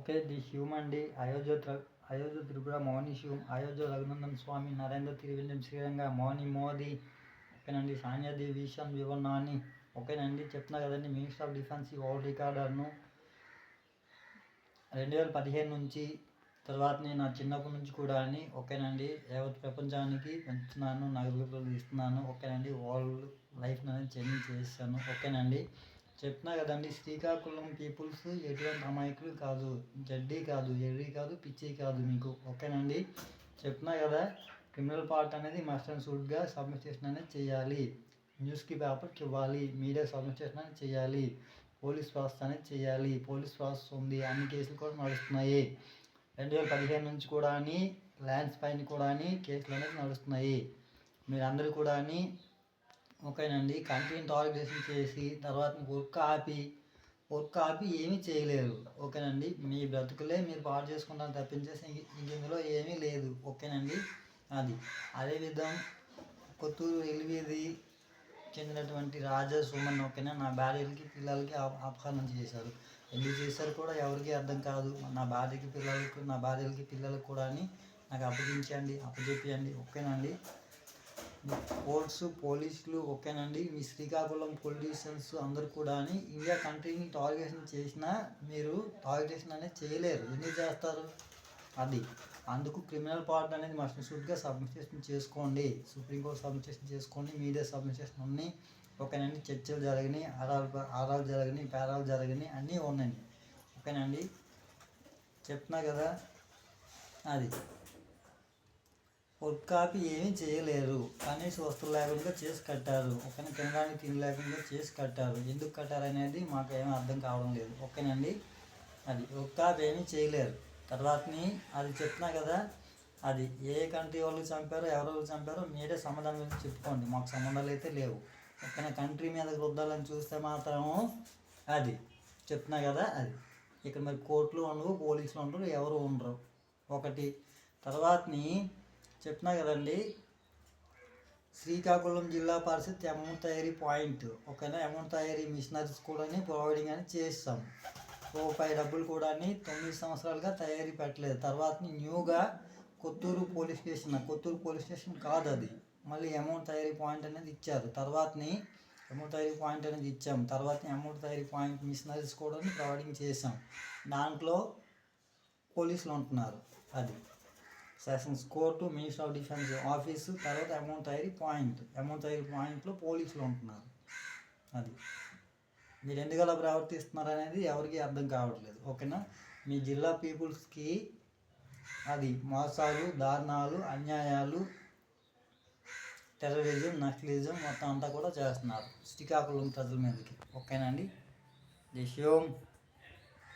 Okay. The Hume అండి. అయోధ్య త్రిపుర మౌని శివం, అయోధ్య రఘునందన్ స్వామి, నరేంద్ర త్రివేంద్రం శ్రీరంగ, మౌని మోదీ, ఓకేనండి. సానియాది vision వివన్నాని, ఓకేనండి. చెప్తున్నా కదండి. మినిస్టర్ ఆఫ్ డిఫెన్స్ వరల్డ్ రికార్డర్ను 2015 నుంచి తర్వాత నా చిన్నప్పటి నుంచి కూడా అని, ఓకేనండి. యావత్ ప్రపంచానికి పెంచుతున్నాను, నగదులు ఇస్తున్నాను, ఓకేనండి. వరల్డ్ లైఫ్ అనేది చేంజ్ చేస్తాను, ఓకేనండి. చెప్తున్నా కదండి. శ్రీకాకుళం పీపుల్స్ ఎటువంటి అమాయకులు కాదు, జడ్డీ కాదు, ఎర్రి కాదు, పిచ్చి కాదు మీకు, ఓకేనండి. చెప్తున్నా కదా. క్రిమినల్ పార్ట్ అనేది మస్ట్ అండ్ షుడ్గా సబ్మిషన్ అనేది చేయాలి, న్యూస్కి పేపర్కి ఇవ్వాలి, మీడియా సబ్మిషన్ అనేది చేయాలి, పోలీస్ ప్రాసెస్ అనేది చేయాలి. పోలీస్ ప్రాసెస్ ఉంది, అన్ని కేసులు కూడా నడుస్తున్నాయి. 2015 నుంచి కూడా అని ల్యాండ్స్ పైన కూడా అని కేసులు అనేది నడుస్తున్నాయి. మీరందరూ కూడా అని, ఓకేనండి. కంటిన్యూ టార్గెషన్ చేసి తర్వాత వర్క్ ఆపి ఏమీ చేయలేరు, ఓకేనండి. మీ బ్రతుకులే మీరు పాడు చేసుకుంటారు తప్పించేసి ఇందులో ఏమీ లేదు, ఓకేనండి. అదేవిధం కొత్తూరు ఎలివేది చెందినటువంటి రాజా సుమన్, ఓకేనా. నా భార్యలకి పిల్లలకి అపహరణ చేశారు. ఎందుకు చేశారు కూడా ఎవరికి అర్థం కాదు. నా భార్యలకి పిల్లలకు కూడా అని నాకు అప్పచెప్పియండి, ఓకేనండి. కోర్ట్స్ పోలీసులు, ఓకేనండి. మీ శ్రీకాకుళం పొలిటీషియన్స్ అందరూ కూడా అని ఇండియా కంట్రీని టార్గెషన్ చేసినా మీరు టార్గెషన్ అనేది చేయలేరు. ఎందుకు చేస్తారు? అందుకు క్రిమినల్ పార్ట్ అనేది మస్ట్ షుడ్గా సబ్మిషన్ చేసుకోండి, సుప్రీంకోర్టు సబ్మిషన్ చేసుకోండి, మీడియా సబ్మిషన్ ఉన్నాయి, ఓకేనండి. చర్చలు జరిగినాయి, ఆరాలు జరిగినాయి, పేరాలు జరిగినాయి, అన్నీ ఉన్నాయండి, ఓకేనండి. చెప్తున్నా కదా. వర్క్ కాపీ ఏమీ చేయలేరు. కనీస వస్తువులు లేకుండా చేసి కట్టారు, ఓకేనా. తినడానికి తిండి లేకుండా చేసి కట్టారు. ఎందుకు కట్టారు అనేది మాకు ఏమీ అర్థం కావడం లేదు, ఓకేనండి. వర్క్ కాపీ ఏమీ చేయలేరు. తర్వాతని చెప్తున్నా కదా. ఏ కంట్రీ వాళ్ళు చంపారో ఎవరెవరు చంపారో మీరే సమాధానం గురించి చెప్పుకోండి, మాకు సంబంధాలు అయితే లేవు, ఓకేనా. కంట్రీ మీద రుద్దాలని చూస్తే మాత్రం చెప్తున్నా కదా. ఇక్కడ మరి కోర్టులు ఉండవు, పోలీసులు ఉండరు, ఎవరు ఉండరు, ఒకటి. తర్వాతని చెప్తున్నా కదండి. శ్రీకాకుళం జిల్లా పరిషత్ అమౌంట్ తయారీ పాయింట్, ఓకేనా. అమౌంట్ తయారీ మిషనరీస్ కూడా ప్రొవైడింగ్ అని చేస్తాం. రూపాయి డబ్బులు కూడా 9 సంవత్సరాలుగా తయారీ పెట్టలేదు. తర్వాత న్యూగా కొత్తూరు పోలీస్ స్టేషన్ కాదు అది, మళ్ళీ అమౌంట్ తయారీ పాయింట్ అనేది ఇచ్చారు. తర్వాతని అమౌంట్ తయారీ పాయింట్ అనేది ఇచ్చాం. తర్వాత అమౌంట్ తయారీ పాయింట్ మిషనరీస్ కూడా ప్రొవైడింగ్ చేసాం. దాంట్లో పోలీసులు ఉంటున్నారు. Sessions court, minister of defence office, తర్వాత అమౌంట్ తయారీ పాయింట్లో పోలీసులు ఉంటున్నారు. మీరు ఎందుకు అలా ప్రవర్తిస్తున్నారు అనేది ఎవరికి అర్థం కావట్లేదు, ఓకేనా. మీ జిల్లా పీపుల్స్కి మోసాలు, దారుణాలు, అన్యాయాలు, టెర్రరిజం, నక్సలిజం మొత్తం అంతా కూడా చేస్తున్నారు శ్రీకాకుళం ప్రజల మీదకి, ఓకేనండి. జై శ్రీరామ్.